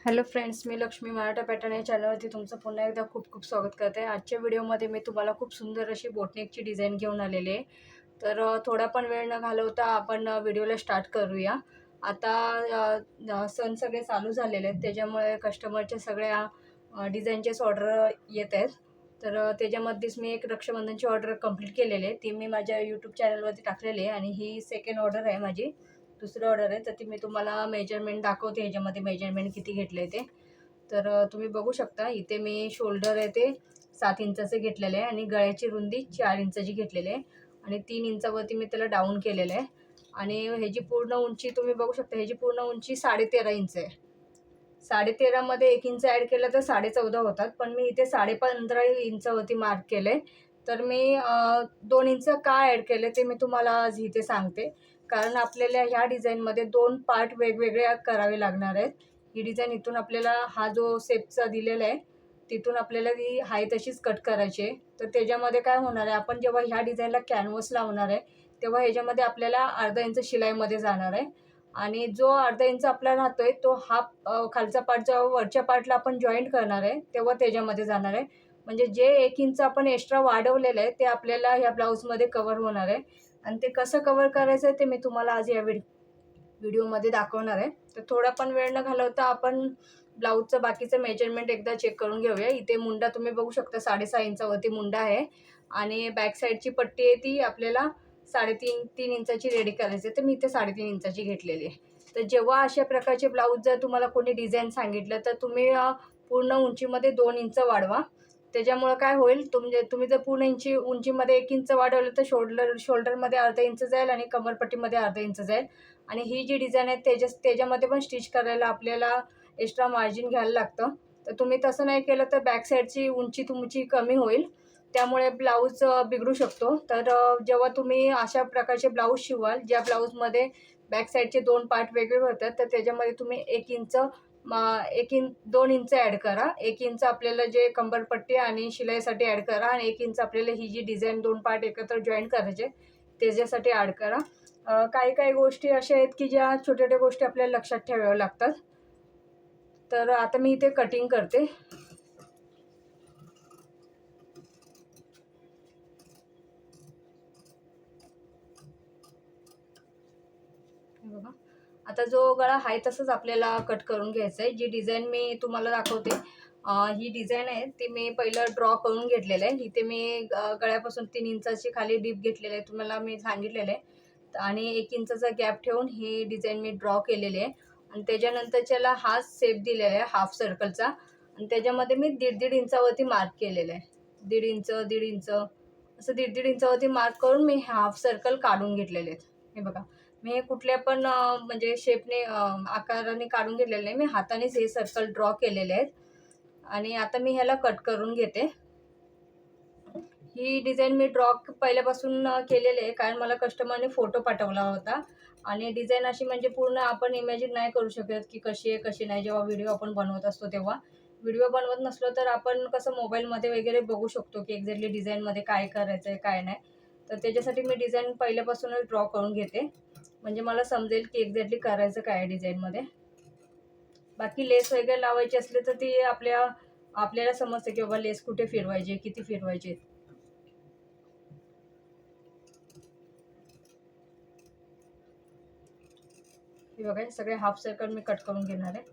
Hello friends, मी Lakshmi Maratha pattern या चॅनलवरती तुमचं पुन्हा एकदा खूप खूप स्वागत करते. आजच्या व्हिडिओमध्ये मी तुम्हाला खूप सुंदर अशी बोटनेकची डिझाईन घेऊन आलेली आहे. तर थोडा पण वेळ न घालवता आपण व्हिडिओला स्टार्ट करूया. आता सण सगळे चालू झालेले आहेत, त्याच्यामुळे कस्टमरच्या सगळ्या डिझाईनचेच ऑर्डर येत आहेत. तर त्याच्यामध्येच मी एक रक्षाबंधनची ऑर्डर कंप्लीट केलेली आहे. ती मी माझ्या यूट्यूब चॅनलवरती टाकलेली आहे आणि ही सेकंड ऑर्डर आहे माझी. दुसरी ऑर्डर आहे, तर ती मी तुम्हाला मेजरमेंट दाखवते. ह्याच्यामध्ये मेजरमेंट किती घेतले ते तर तुम्ही बघू शकता. इथे मी शोल्डर आहे ते 7 इंचाचे घेतलेले आहे आणि गळ्याची रुंदी 4 इंचाची घेतलेली आहे आणि 3 इंचावरती मी त्याला डाऊन केलेलं आहे. आणि ह्याची पूर्ण उंची तुम्ही बघू शकता. ह्याची पूर्ण उंची 13.5 इंच आहे. 13.5 मध्ये 1 इंच ॲड केलं तर 14.5 होतात, पण मी इथे 15.5 इंचावरती मार्क केले. तर मी 2 इंच का ॲड केले ते मी तुम्हाला आज इथे सांगते. कारण आपल्याला ह्या डिझाईनमध्ये 2 पार्ट वेगवेगळे करावे लागणार आहेत. ही डिझाईन इथून आपल्याला हा जो शेपचा दिलेला आहे तिथून आपल्याला ती आहे तशीच कट करायची आहे. तर त्याच्यामध्ये काय होणार आहे, आपण जेव्हा ह्या डिझाईनला कॅनव्हस लावणार आहे तेव्हा ह्याच्यामध्ये आपल्याला अर्धा इंच शिलाईमध्ये जाणार आहे आणि जो अर्धा इंच आपला राहतोय तो हा खालचा पार्ट जेव्हा वरच्या पार्टला आपण जॉईंट करणार आहे तेव्हा त्याच्यामध्ये जाणार आहे. म्हणजे जे 1 इंच आपण एक्स्ट्रा वाढवलेलं आहे ते आपल्याला ह्या ब्लाऊजमध्ये कव्हर होणार आहे आणि ते कसं कव्हर करायचं आहे ते मी तुम्हाला आज या व्हिडिओमध्ये दाखवणार आहे. तर थोडा पण वेळ न घालवता आपण ब्लाऊजचं बाकीचं मेजरमेंट एकदा चेक करून घेऊया. इथे मुंडा तुम्ही बघू शकता 6.5 इंचावरती मुंडा आहे आणि बॅक साईडची पट्टी आहे ती आपल्याला 3.5 इंचाची रेडी करायची आहे. तर मी इथे 3.5 इंचाची घेतलेली आहे. तर जेव्हा अशा प्रकारचे ब्लाऊज जर तुम्हाला कोणी डिझाईन सांगितलं तर तुम्ही पूर्ण उंचीमध्ये 2 इंच वाढवा. त्याच्यामुळं काय होईल, तुम्ही जर पूर्ण उंचीमध्ये 1 इंच वाढवलं तर शोल्डरमध्ये अर्धा इंच जाईल आणि कमरपट्टीमध्ये अर्धा इंच जाईल. आणि ही जी डिझाईन आहे त्याच्यामध्ये पण स्टिच करायला आपल्याला एक्स्ट्रा मार्जिन घ्यायला लागतं. तर तुम्ही तसं नाही केलं तर बॅक साईडची उंची तुमची कमी होईल, त्यामुळे ब्लाऊज बिघडू शकतो. तर जेव्हा तुम्ही अशा प्रकारचे ब्लाऊज शिवाल ज्या ब्लाऊजमध्ये बॅक साईडचे 2 पार्ट वेगळे होतात, तर त्याच्यामध्ये तुम्ही 1 इंच 2 इंच ॲड करा. 1 इंच आपल्याला जे कंबरपट्टी आणि शिलाईसाठी ॲड करा आणि 1 इंच आपल्याला ही जी डिझाईन 2 पार्ट एकत्र जॉईन करायचे त्याच्यासाठी ॲड करा. काही काही गोष्टी अशा आहेत की ज्या छोट्या छोट्या गोष्टी आपल्याला लक्षात ठेवाव्या लागतात. तर आता मी इथे कटिंग करते. बघा, आता जो गळा आहे तसंच आपल्याला कट करून घ्यायचा आहे. जी डिझाईन मी तुम्हाला दाखवते ही डिझाईन आहे ती मी पहिलं ड्रॉ करून घेतलेलं आहे. इथे मी गळ्यापासून 3 इंचाची खाली डीप घेतलेली आहे, तुम्हाला मी सांगितलेलं आहे. आणि 1 इंचाचा गॅप ठेवून ही डिझाईन मी ड्रॉ केलेली आहे आणि त्याच्यानंतरच्याला हा शेप दिलेला आहे हाफ सर्कलचा आणि त्याच्यामध्ये मी 1.5 इंचावरती मार्क केलेलं आहे. 1.5 इंच असं 1.5 इंचावरती मार्क करून मी हाफ सर्कल काढून घेतलेले आहेत. हे बघा, मी कुठल्या पण म्हणजे शेपने आकाराने काढून घेतलेले नाही, मी हातानेच हे सर्कल ड्रॉ केलेले आहेत आणि आता मी ह्याला कट करून घेते. ही डिझाईन मी ड्रॉ पहिल्यापासून केलेली आहे, कारण मला कस्टमरने फोटो पाठवला होता आणि डिझाईन अशी म्हणजे पूर्ण आपण इमॅजिन नाही करू शकत की कशी आहे कशी नाही. जेव्हा व्हिडिओ आपण बनवत असतो तेव्हा व्हिडिओ बनवत नसलो तर आपण कसं मोबाईलमध्ये वगैरे बघू शकतो की एक्झॅक्टली डिझाईनमध्ये काय करायचं आहे काय नाही. तर त्याच्यासाठी मी डिझाईन पहिल्यापासूनच ड्रॉ करून घेते, म्हणजे मला समजेल की एक्झॅक्टली करायचं काय आहे डिझाईनमध्ये. बाकी लेस वगैरे लावायची असली तर ती आपल्याला समजते की बाबा लेस कुठे फिरवायची, किती फिरवायची. हे बघा, सगळे हाफ सर्कल मी कट करून घेणार आहे.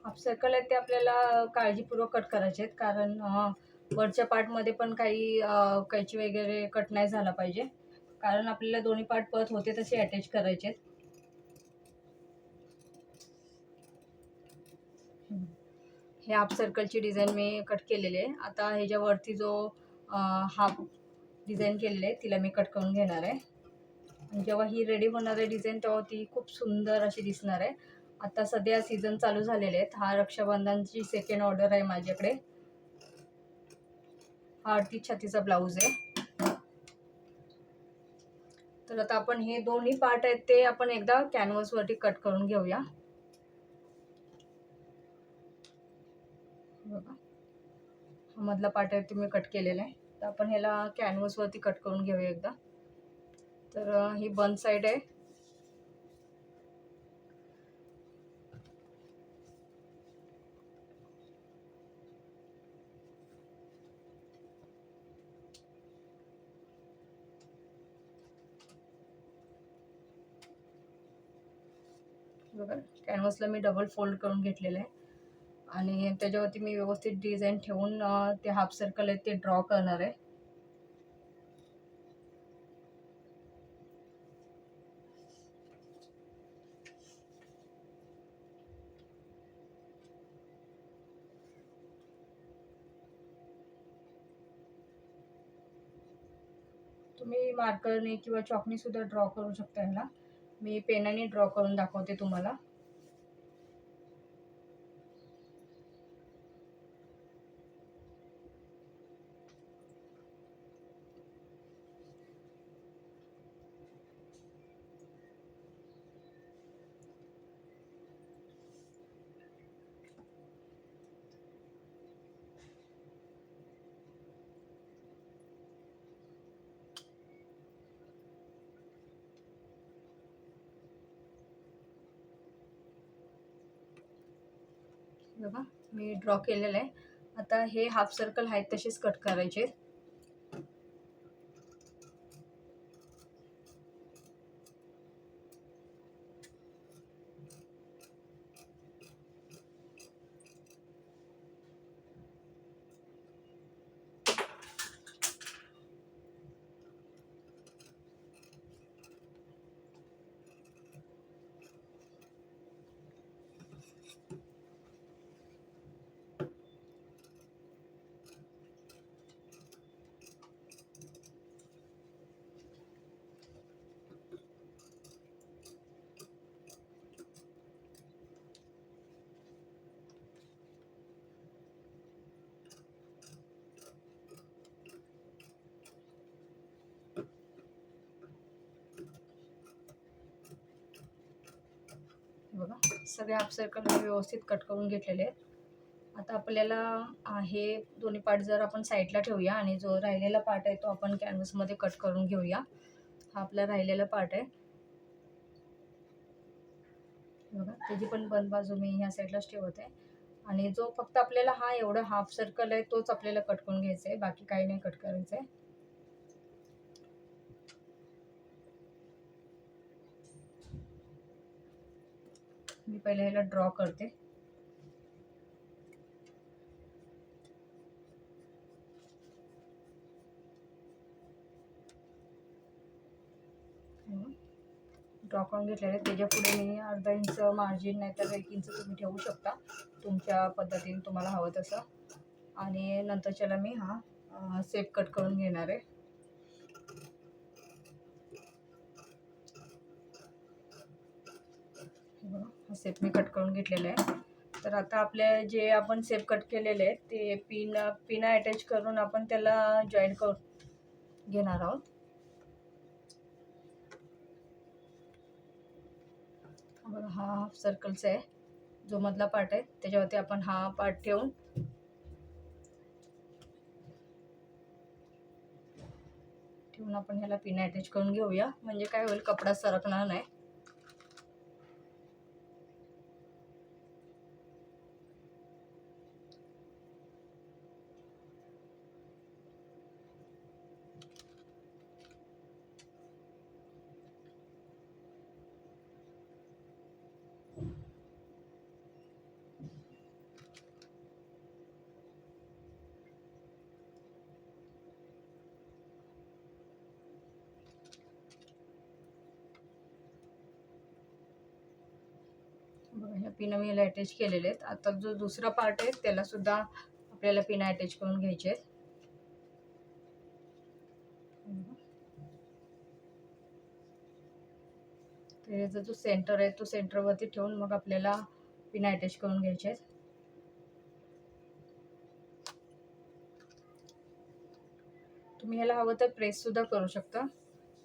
हाफ सर्कल आहेत ते आपल्याला काळजीपूर्वक कट करायचे आहेत, कारण वरच्या पार्टमध्ये पण काही कैची वगैरे कट नाही झाला पाहिजे, कारण आपल्याला दोन्ही पार्ट परत होते तसे अटॅच करायचे आहेत. हे हाफ सर्कलची डिझाईन मी कट केलेली आहे. आता ह्याच्यावरती जो हाफ डिझाईन केलेली आहे तिला मी कट करून घेणार आहे. आणि जेव्हा ही रेडी होणार आहे डिझाईन तेव्हा ती खूप सुंदर अशी दिसणार आहे. आता सध्या सीझन चालू झालेले आहेत. हा रक्षाबंधनची सेकंड ऑर्डर आहे माझ्याकडे. हा 38 छातीचा ब्लाऊज आहे. तर आता आपण हे दोन्ही पार्ट आहेत ते आपण एकदा कॅनव्हासवरती कट करून घेऊया. बघा, हा मधला पार्ट आहे ते मी कट केलेला आहे. तर आपण ह्याला कॅनव्हासवरती कट करून घेऊया एकदा. तर ही बन साईड आहे. बघा, कॅनव्हासला मी डबल फोल्ड करून घेतलेलं आहे आणि त्याच्यावरती मी व्यवस्थित डिझाईन ठेवून ते हाफ सर्कल आहे ते ड्रॉ करणार आहे. तुम्ही मार्करने किंवा चॉकने सुद्धा ड्रॉ करू शकता ह्याला. मी पेनाने ड्रॉ करून दाखवते तुम्हाला. बघा, मी ड्रॉ केलेलं आहे. आता हे हाफ सर्कल आहेत तसेच कट करायचे. बघा, सगळे हाफ सर्कल व्यवस्थित कट करून घेतलेले आहेत. आता आपल्याला हे दोन्ही पार्ट जर आपण साईडला ठेवूया आणि जो राहिलेला पार्ट आहे तो आपण कॅनव्हासमध्ये कट करून घेऊया. हा आपला राहिलेला पार्ट आहे. बघा, त्याची पण बन बाजू मी ह्या साईडलाच ठेवत आहे आणि जो फक्त आपल्याला हा एवढा हाफ सर्कल आहे तोच आपल्याला कट करून घ्यायचा आहे, बाकी काही नाही कट करायचं आहे. मी पहिले ह्याला ड्रॉ करते. ड्रॉ करून घेतलेले. त्याच्या पुढे मी अर्धा इंच मार्जिन नाही तर 1 इंच तुम्ही ठेवू शकता तुमच्या पद्धतीने तुम्हाला हवं तसं. आणि नंतरच्याला मी हा सेप कट करून घेणार आहे. हा सेप मी कट करून घेतलेला आहे. तर आता आपले जे आपण सेप कट केलेले आहेत ते पिना अटॅच करून आपण त्याला जॉईंट करून घेणार आहोत. बघा, हा हाफ सर्कलचा आहे जो मधला पार्ट आहे, त्याच्यावरती आपण हा पार्ट ठेवून आपण ह्याला पिना अटॅच करून घेऊया. म्हणजे काय होईल, कपडा सरकणार नाही. बघा, ह्या पिना मी याला अटॅच केलेले आहेत. आता जो दुसरा पार्ट आहे त्याला सुद्धा आपल्याला पिना अटॅच करून घ्यायचे आहेत. त्याचा जो सेंटर आहे तो सेंटरवरती ठेवून मग आपल्याला पिना अटॅच करून घ्यायचे आहेत. तुम्ही ह्याला हवं तर प्रेस सुद्धा करू शकता.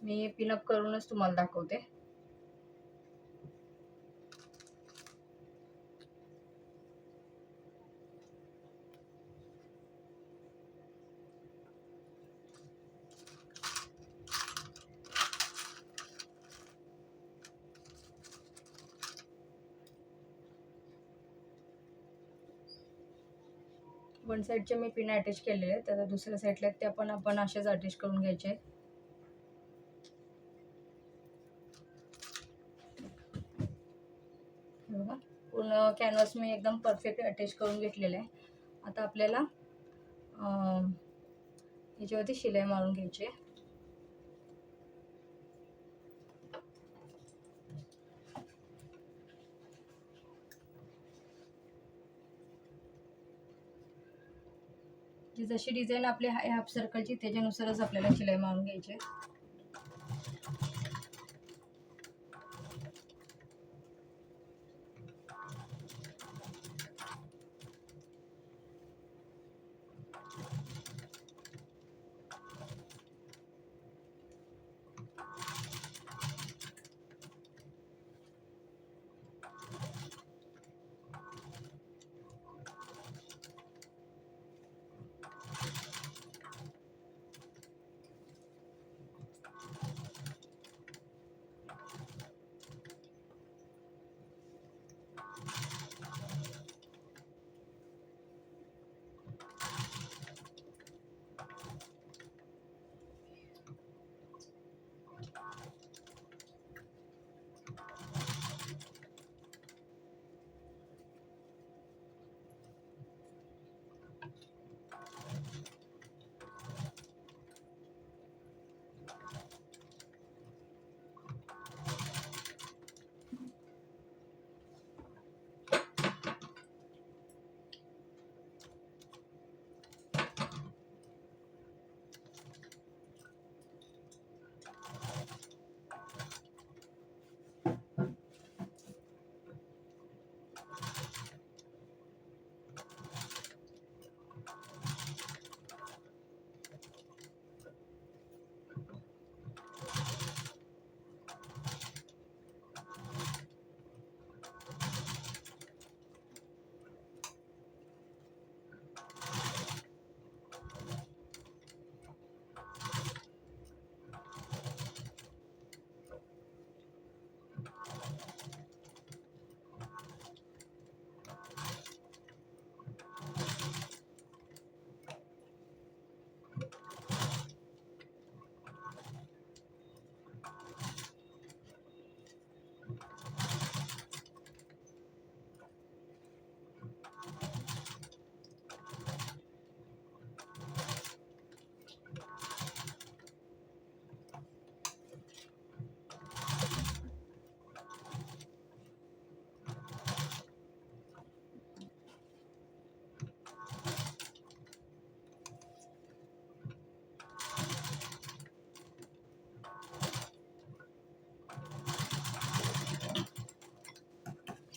मी पिनअप करूनच तुम्हाला दाखवते. वन साईडचे मी पिन अटॅच केलेले आहेत, तर दुसऱ्या साईडला त्या पण आपण असेच अटॅच करून घ्यायचे. बघा, पूर्ण कॅनव्हास मी एकदम परफेक्ट अटॅच करून घेतलेलं आहे. आता आपल्याला याच्यावरती शिलाई मारून घ्यायची आहे. जी जशी डिझाईन आपली आहे हाफ सर्कलची त्याच्यानुसारच आपल्याला शिलाई मारून घ्यायची आहे.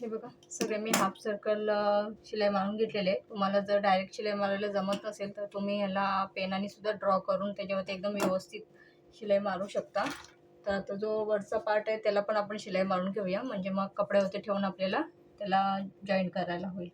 हे बघा, सगळे मी हाफ सर्कल शिलाई मारून घेतलेले आहे. तुम्हाला जर डायरेक्ट शिलाई मारायला जमत नसेल तर तुम्ही ह्याला पेनाने सुद्धा ड्रॉ करून त्याच्यावरती एकदम व्यवस्थित शिलाई मारू शकता. तर आता जो वरचा पार्ट आहे त्याला पण आपण शिलाई मारून घेऊया, म्हणजे मग कपड्यावरती ठेवून आपल्याला त्याला जॉईंट करायला होईल.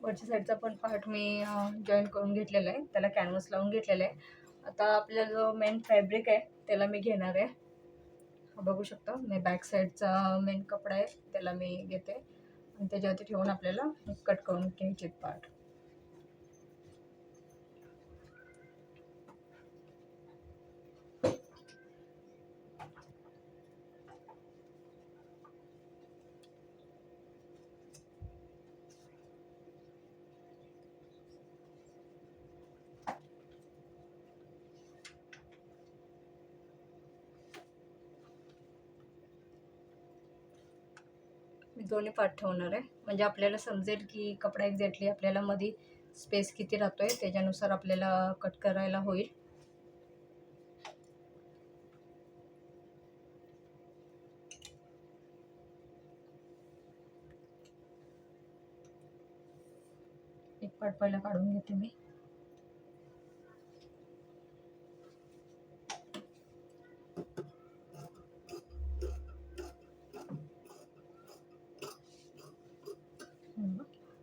वरच्या साईडचा पण पार्ट मी जॉईंट करून घेतलेला आहे, त्याला कॅनव्हास लावून घेतलेला आहे. आता आपला जो मेन फॅब्रिक आहे त्याला मी घेणार आहे. बघू शकता, मी बॅक साईडचा मेन कपडा आहे त्याला मी घेते आणि त्याच्यावरती ठेवून आपल्याला कट करून घ्यायचे पार्ट. दोन्ही पार्ट ठेवणार आहे, म्हणजे आपल्याला समजेल की कपडा एक्झॅक्टली आपल्याला मध्ये स्पेस किती राहतोय त्याच्यानुसार आपल्याला कट करायला होईल. एक पार्ट पहिला काढून घेते मी.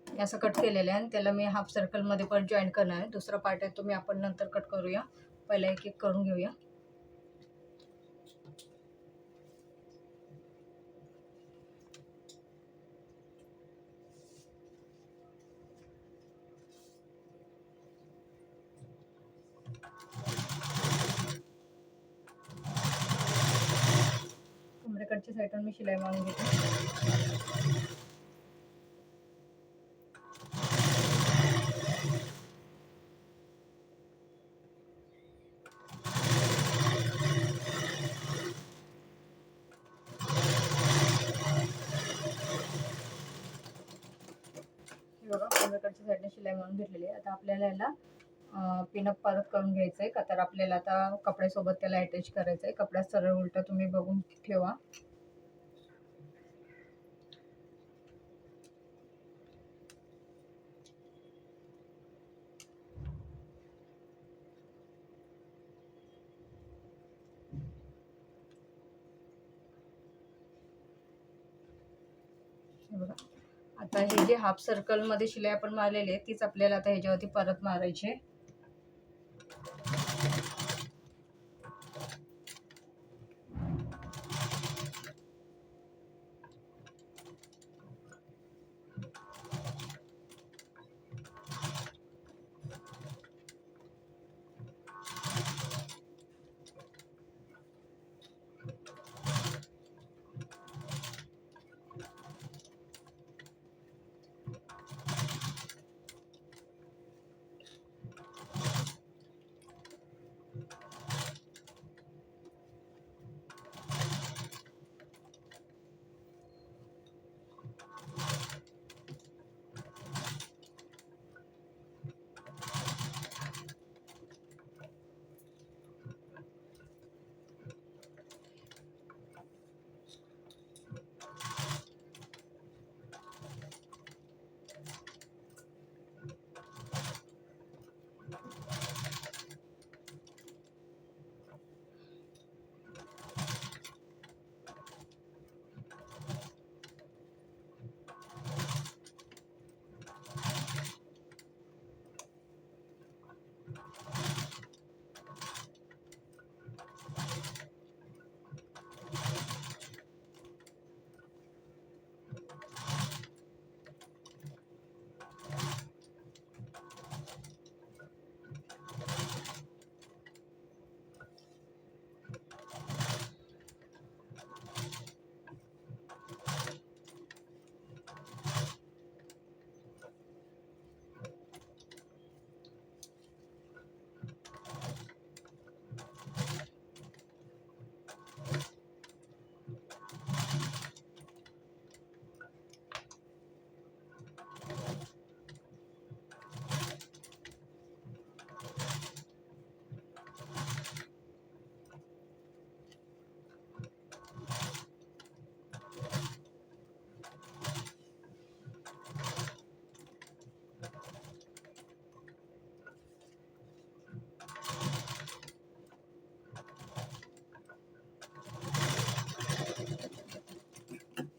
असं कट केलेलं आहे आणि त्याला मी हाफ सर्कलमध्ये पण जॉईन करणार आहे. दुसरा पार्ट आहे तो मी आपण नंतर कट करूया, पहिला एक एक करून घेऊया. कमरेकडच्या साईडून मी शिलाई मारून घेते. बघा कमरेकडच्या साईडने शिलाई मारून घेतलेली आहे. आता आपल्याला याला पिनअप परत करून घ्यायचं आहे का, तर आपल्याला आता कपड्यासोबत त्याला अटॅच करायचं आहे. कपडा सरळ उलटा तुम्ही बघून ठेवा. बघा आता हे जे हाफ सर्कल मध्ये शिलाई आपण मारलेली आहे तीच आपल्याला आता ह्याच्यावरती परत मारायची आहे.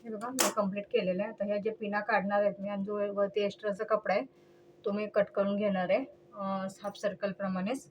हे बघा मी कंप्लीट केलेलं आहे. आता ह्या जे पिना काढणार आहेत मी आणि जो वरती एक्स्ट्राचा कपडा आहे तो मी कट करून घेणार आहे हाफ सर्कल प्रमाणेच.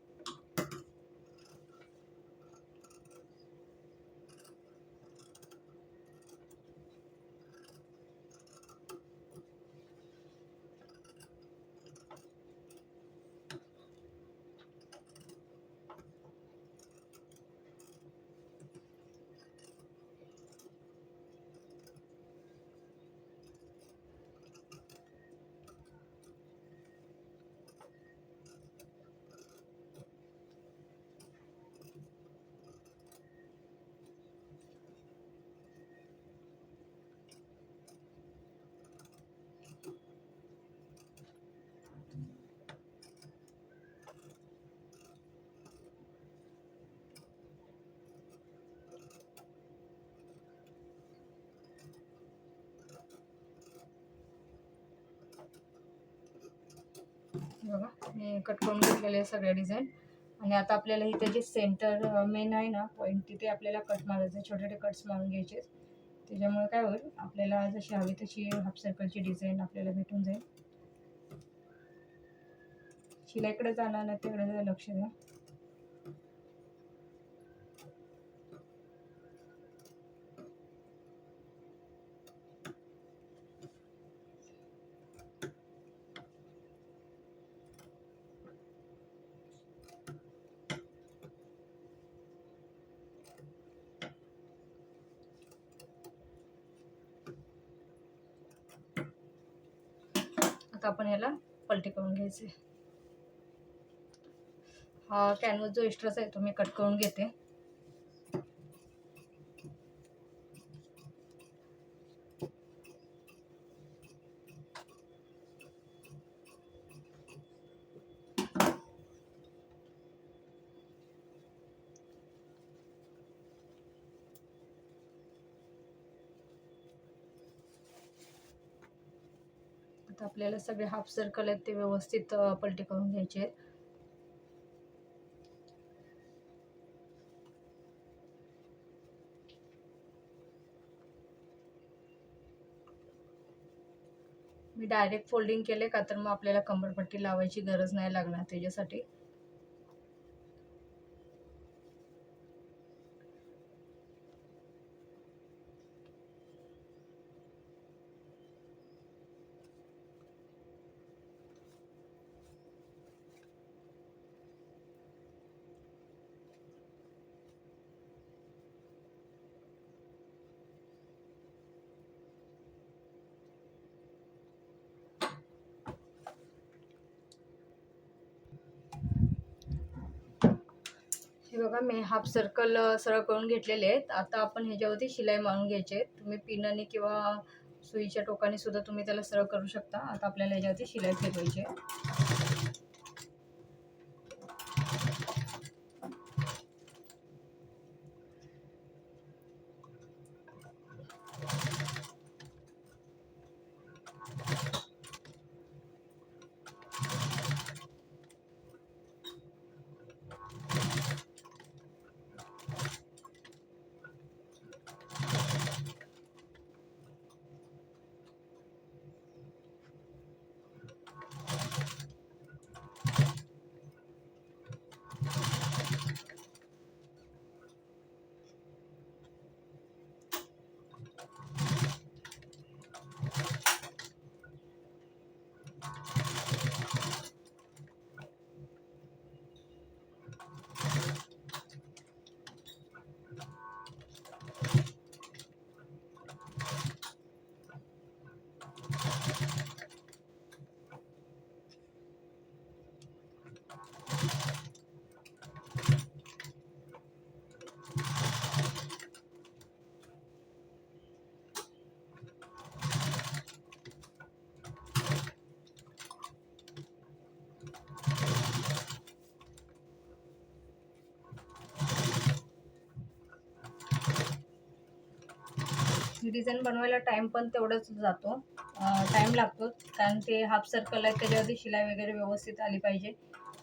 बघा मी कट करून घेतलेले आहे सगळ्या डिझाईन. आणि आता आपल्याला इथे जे सेंटर मेन आहे ना पॉईंट, तिथे आपल्याला कट मारायचे, छोटे छोटे कट्स मारून घ्यायचे. त्याच्यामुळे काय होईल, आपल्याला जशी हवी तशी हाफ सर्कलची डिझाईन आपल्याला भेटून जाईल. शिलाईकडे जाणार नाही तिकडे लक्ष द्या. आता आपण याला पलटी करून घ्यायचे. हा कॅनव्हास जो एक्स्ट्राचा आहे तो मी कट करून घेते. आता आपल्याला सगळे हाफ सर्कल आहेत ते व्यवस्थित पलटी करून घ्यायचे आहेत. मी डायरेक्ट फोल्डिंग केले का तर मग आपल्याला कंबरपट्टी लावायची गरज नाही लागणार त्याच्यासाठी. हे बघा मी हाफ सर्कल सरळ करून घेतलेले आहेत. आता आपण ह्याच्यावरती शिलाई मारून घ्यायची आहे. तुम्ही पिनाने किंवा सुईच्या टोकाने सुद्धा तुम्ही त्याला सरळ करू शकता. आता आपल्याला ह्याच्यावरती शिलाई फिरवायची आहे. ही डिझाईन बनवायला टाइम पण तेवढाच जातो, टाइम लागतो, कारण ते हाफ सर्कल आहे त्याच्यावरती शिलाई वगैरे व्यवस्थित आली पाहिजे.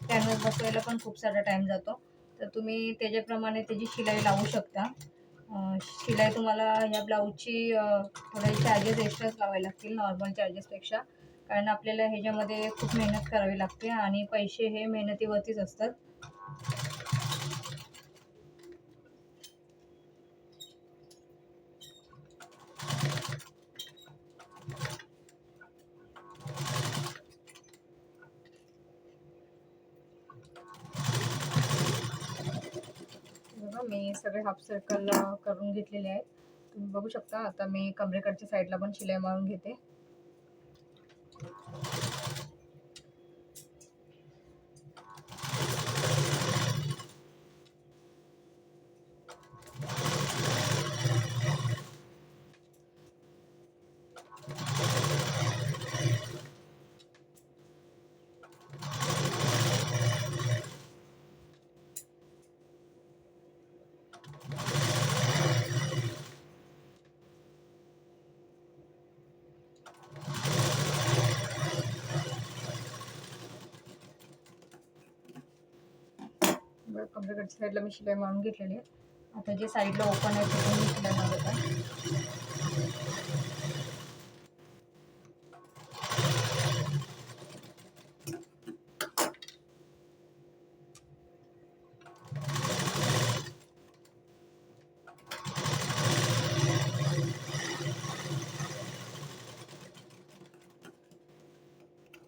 कॅनव्हास बसवायला पण खूप सारा टाइम जातो. तर तुम्ही त्याच्याप्रमाणे त्याची शिलाई लावू शकता. शिलाई तुम्हाला ह्या ब्लाऊजची थोडे चार्जेस एक्स्ट्राच लावावे लागतील नॉर्मल चार्जेसपेक्षा, कारण आपल्याला ह्याच्यामध्ये खूप मेहनत करावी लागते आणि पैसे हे मेहनतीवरतीच असतात. मी सगळे हाफ सर्कल करून घेतलेले आहेत. तुम्ही बघू शकता. आता मी कमरेकडच्या साईडला पण शिलाई मारून घेते. कमरेकडच्या साईडला मी शिलाई मारून घेतलेली आहे. आता जे साईडला ओपन आहे तिथे मी शिलाई मारत आहे.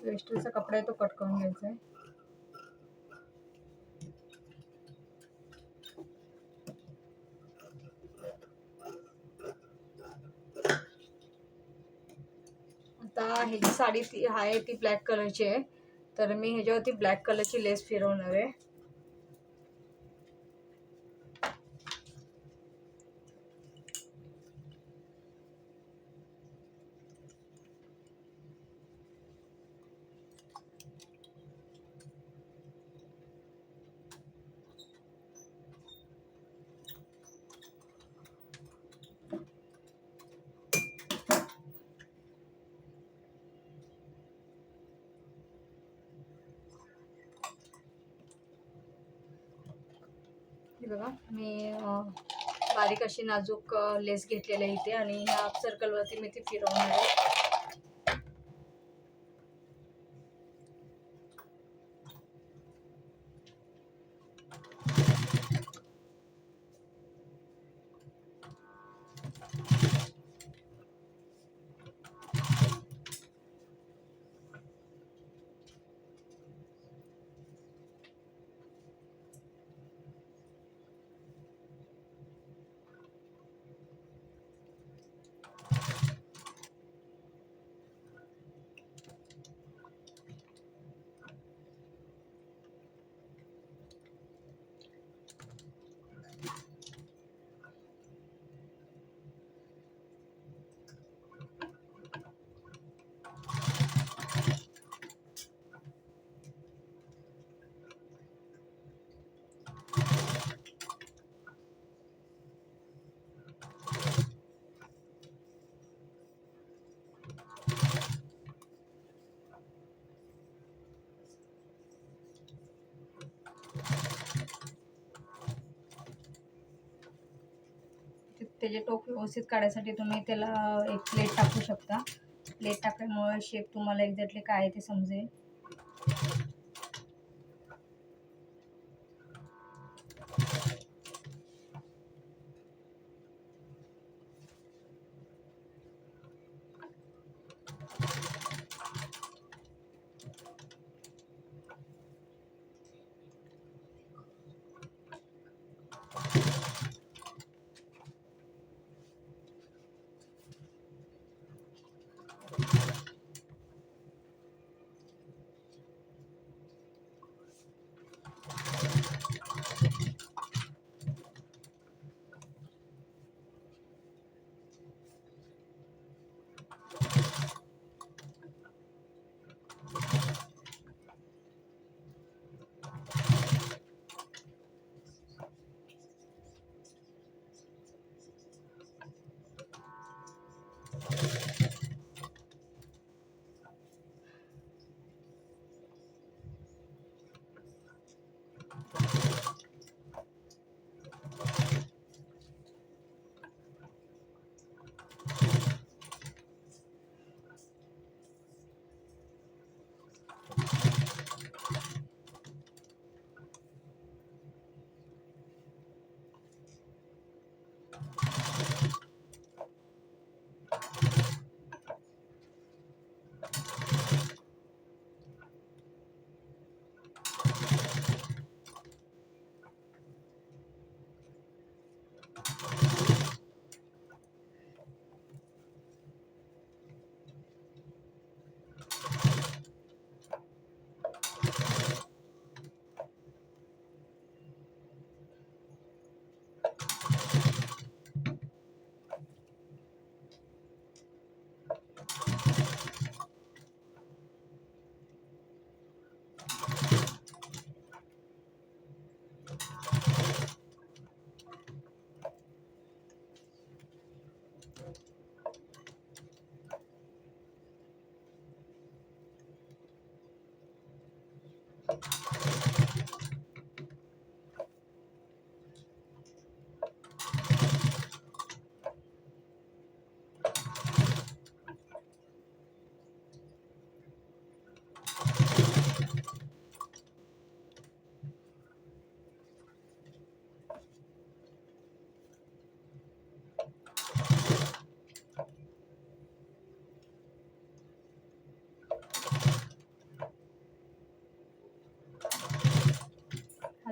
वेस्टचा कपडा आहे तो कट करून घ्यायचा आहे. आता ही जी साडी ती आहे ती ब्लॅक कलरची आहे, तर मी ह्याच्यावरती ब्लॅक कलरची लेस फिरवणार आहे. हे बघा मी बारीक अशी नाजूक लेस घेतलेली आहे इथे आणि ह्या हाफ सर्कलवरती मी ती फिरवणार आहे. त्याचे टोक व्यवस्थित काढायसाठी तुम्ही त्याला एक प्लेट टाकू शकता. प्लेट टाकल्यामुळे शेप तुम्हाला एक्झॅक्टली काय आहे ते समजेल.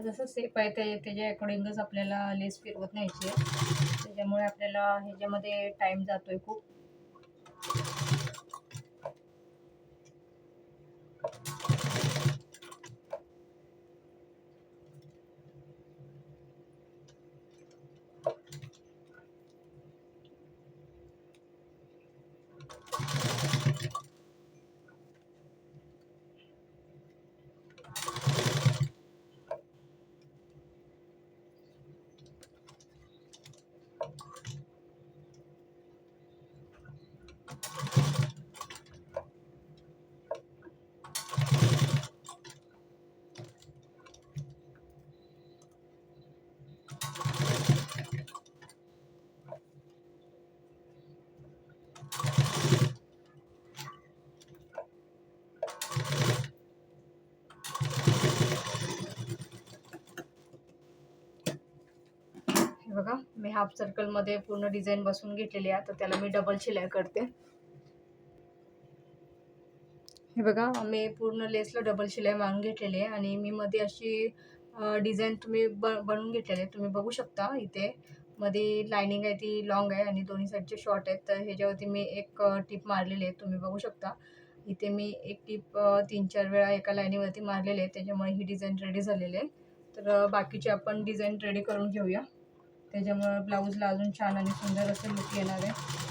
जसं सेप आहे त्याच्या अकॉर्डिंगच आपल्याला लेस फिरवत न्यायची आहे. त्याच्यामुळे आपल्याला ह्याच्यामध्ये टाईम जातोय खूप. हे बघा, मी हाफ सर्कलमध्ये पूर्ण डिझाईन बसवून घेतलेली आहे. आता त्याला मी डबल शिलाई करते. हे बघा, मी पूर्ण लेसला डबल शिलाई मारून घेतलेली आहे आणि मी मध्ये अशी डिझाईन बनवून घेतलेली आहे. तुम्ही बघू शकता इथे मध्ये लाइनिंग आहे ती लॉंग आहे आणि दोन्ही साईडचे शॉर्ट आहेत. तर ह्याच्यावरती मी एक टिप मारलेली आहे. तुम्ही बघू शकता इथे मी एक टिप 3-4 वेळा एका लाईनीवरती मारलेली आहे. त्याच्यामुळे ही डिझाईन रेडी झालेली आहे. तर बाकीची आपण डिझाईन रेडी करून घेऊया. त्याच्यामुळे ब्लाऊजला अजून छान आणि सुंदर असं लुक येणार आहे.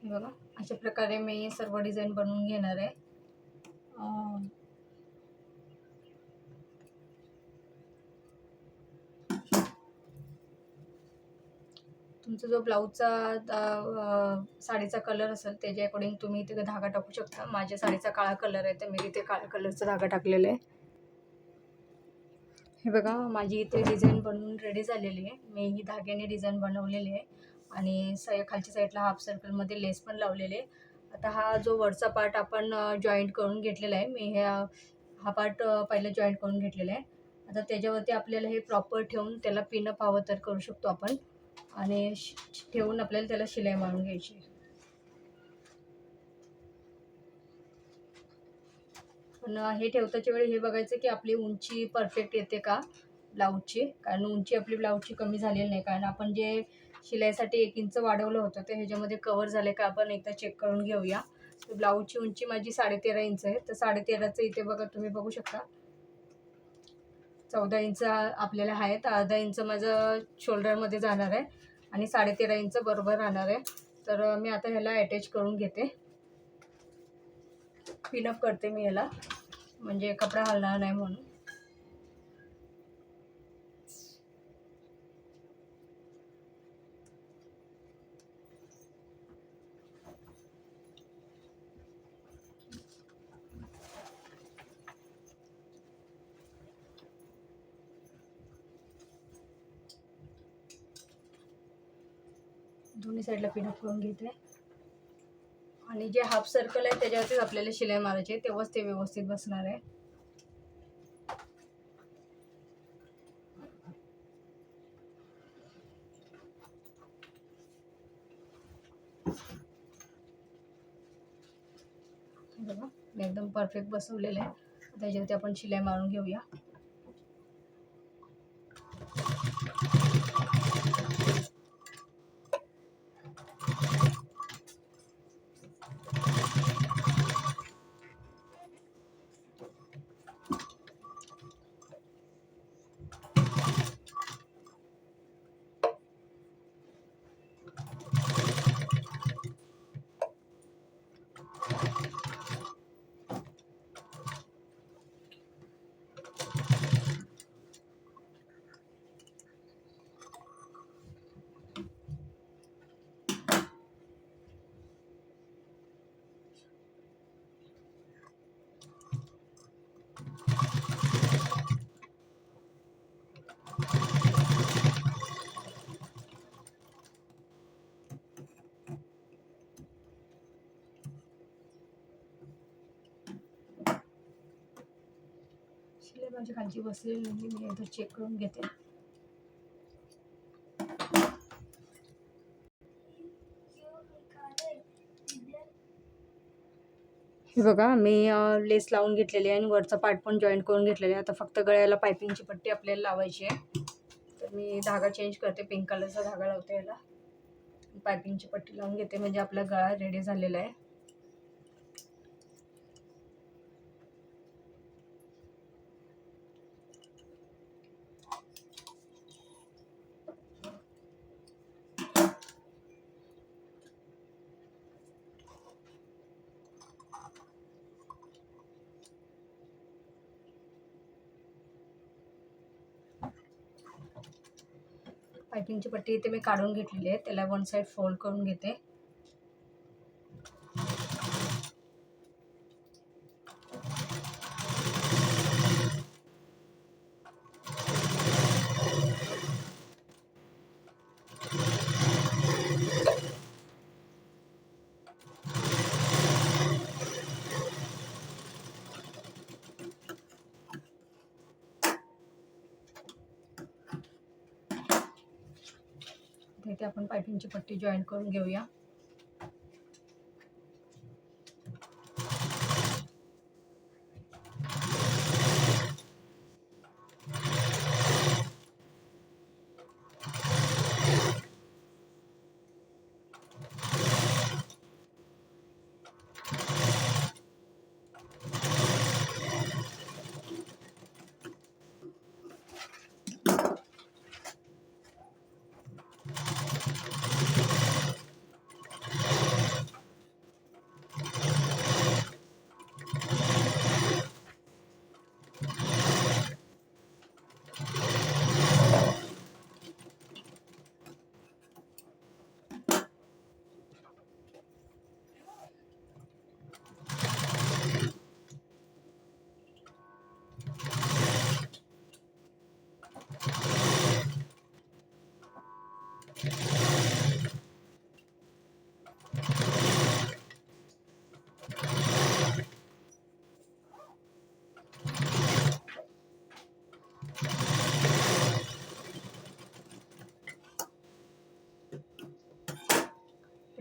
बघा, अशा प्रकारे मी सर्व डिझाईन बनवून घेणार आहे. तुमचा जो ब्लाऊजचा साडीचा कलर असेल त्याच्या अकॉर्डिंग तुम्ही इथे धागा टाकू शकता. माझ्या साडीचा काळा कलर आहे तर मी इथे काळ्या कलरचा धागा टाकलेला आहे. हे बघा, माझी इथे डिझाईन बनवून रेडी झालेली आहे. मी ही धाग्याने डिझाईन बनवलेली आहे आणि खालच्या साईडला हाफ सर्कलमध्ये लेस पण लावलेले आहे. आता हा जो वरचा पार्ट आपण जॉईंट करून घेतलेला आहे. मी हा पार्ट पहिला जॉईंट करून घेतलेला आहे. आता त्याच्यावरती आपल्याला हे प्रॉपर ठेवून त्याला पिनअप हवं तर करू शकतो आपण आणि ठेवून आपल्याला त्याला शिलाई मारून घ्यायची. पण हे ठेवताच्या वेळी हे बघायचं की आपली उंची परफेक्ट येते का ब्लाऊजची. कारण उंची आपली ब्लाऊजची कमी झालेली नाही. कारण आपण जे शिलाईसाठी 1 इंच वाढवलं होतं ते ह्याच्यामध्ये कवर झाले का आपण एकदा चेक करून घेऊया. तर ब्लाऊजची उंची माझी 13.5 इंच आहे. तर 13.5चं इथे बघा, तुम्ही बघू शकता 14 इंच आपल्याला आहे. तर अर्धा इंच माझं शोल्डरमध्ये जाणार आहे आणि 13.5 इंच बरोबर राहणार आहे. तर मी आता ह्याला अटॅच करून घेते. पिनअप करते मी ह्याला, म्हणजे कपडा हलणार नाही म्हणून. दोन्ही साईडला पिनअप करून घेते आणि जे हाफ सर्कल आहे त्याच्यावरतीच आपल्याला शिलाई मारायची आहे, तेव्हाच ते व्यवस्थित बसणार आहे. बघा, मी एकदम परफेक्ट बसवलेलं आहे. त्याच्यावरती आपण शिलाई मारून घेऊया. शिलाई माझी खालची बसलेली नाही, मी एकदा चेक करून घेते. हे बघा, मी लेस लावून घेतलेली आहे आणि वरचा पार्ट पण जॉईंट करून घेतलेला आहे. आता फक्त गळ्याला पायपिंगची पट्टी आपल्याला लावायची आहे. तर मी धागा चेंज करते, पिंक कलरचा धागा लावते याला. पायपिंगची पट्टी लावून घेते म्हणजे आपला गळा रेडी झालेला आहे. पायपिंगची पट्टी इथे मी काढून घेतलेली आहे, त्याला वन साइड फोल्ड करून घेते. इथे आपण पायपिंगची पट्टी जॉईन करून घेऊया.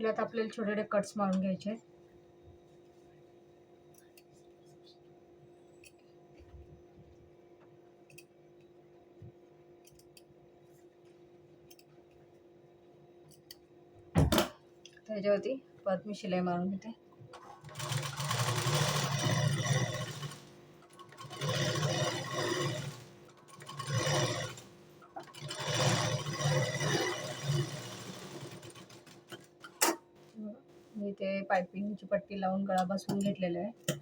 आता आपल्याला छोटे छोटे कट्स मारून घ्यायचे. त्याच्यावरती परत मी शिलाई मारून घेते. मी ते पायपिंगची पट्टी लावून गळा बसवून घेतलेला आहे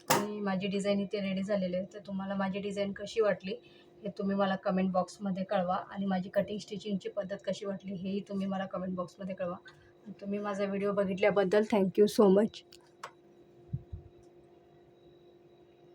आणि माझी डिझाईन इथे रेडी झालेली आहे. तर तुम्हाला माझी डिझाईन कशी वाटली हे तुम्ही मला कमेंट बॉक्समध्ये कळवा आणि माझी कटिंग स्टिचिंगची पद्धत कशी वाटली हेही तुम्ही मला कमेंट बॉक्समध्ये कळवा. तुम्ही माझा व्हिडिओ बघितल्याबद्दल थँक्यू सो मच.